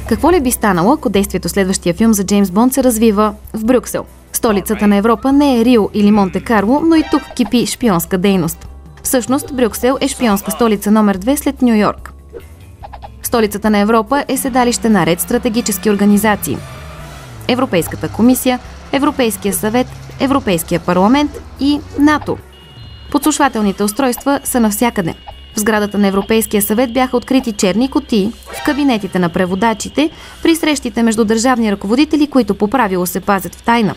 Какво ли би станало, ако действието следващия филм за Джеймс Бонд се развива в Брюксел? Столицата на Европа не е Рио или Монте Карло, но и тук кипи шпионска дейност. Всъщност, Брюксел е шпионска столица номер 2 след Ню Йорк. Столицата на Европа е седалище на ред стратегически организации. Европейската комисия, Европейския съвет, Европейския парламент и НАТО. Подслушвателните устройства са навсякъде. В сградата на Европейския съвет бяха открити черни кутии, в кабинетите на преводачите, при срещите между държавни ръководители, които по правило се пазят в тайна.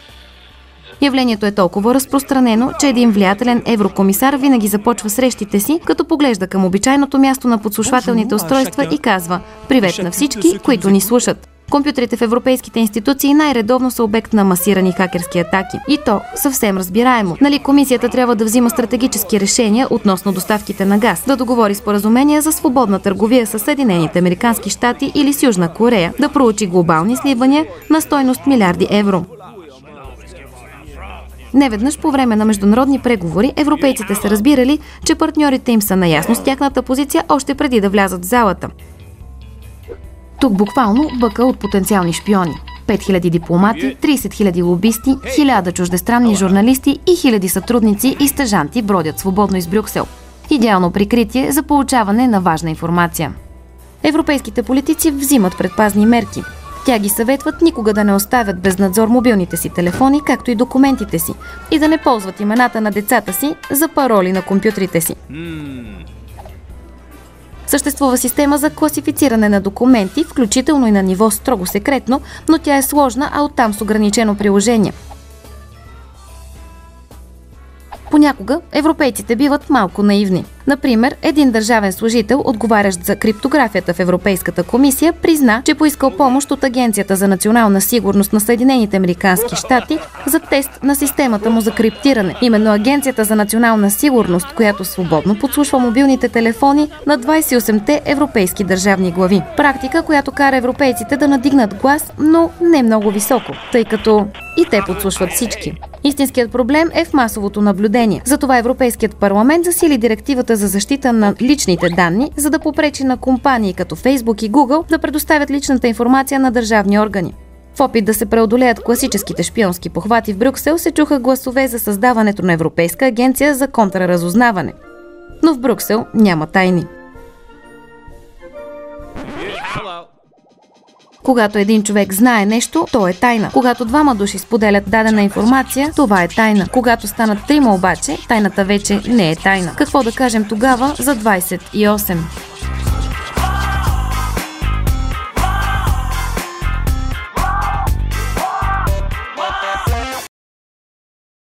Явлението е толкова разпространено, че един влиятелен еврокомисар винаги започва срещите си, като поглежда към обичайното място на подслушвателните устройства и казва «Привет на всички, които ни слушат». Компютрите в европейските институции най-редовно са обект на масирани хакерски атаки. И то съвсем разбираемо. Нали комисията трябва да взима стратегически решения относно доставките на газ, да договори споразумения за свободна търговия с Съединените американски щати или с Южна Корея, да проучи глобални сливания на стойност милиарди евро. Неведнъж по време на международни преговори европейците са разбирали, че партньорите им са наясно с тяхната позиция още преди да влязат в залата. Тук буквално бъка от потенциални шпиони. 5000 дипломати, 30 000 лобисти, 1000 чуждестранни журналисти и хиляди сътрудници и стажанти бродят свободно из Брюксел. Идеално прикритие за получаване на важна информация. Европейските политици взимат предпазни мерки. Тя ги съветват никога да не оставят без надзор мобилните си телефони, както и документите си, и да не ползват имената на децата си за пароли на компютрите си. Съществува система за класифициране на документи, включително и на ниво строго секретно, но тя е сложна, а оттам с ограничено приложение. Понякога европейците биват малко наивни. Например, един държавен служител, отговарящ за криптографията в Европейската комисия, призна, че поискал помощ от Агенцията за национална сигурност на Съединените американски щати за тест на системата му за криптиране. Именно Агенцията за национална сигурност, която свободно подслушва мобилните телефони на 28-те европейски държавни глави. Практика, която кара европейците да надигнат глас, но не много високо, тъй като и те подслушват всички. Истинският проблем е в масовото наблюдение. Затова Европейският парламент засили директивата за защита на личните данни, за да попречи на компании като Facebook и Google да предоставят личната информация на държавни органи. В опит да се преодолеят класическите шпионски похвати в Брюксел се чуха гласове за създаването на Европейска агенция за контраразузнаване. Но в Брюксел няма тайни. Когато един човек знае нещо, то е тайна. Когато двама души споделят дадена информация, това е тайна. Когато станат трима обаче, тайната вече не е тайна. Какво да кажем тогава за 28?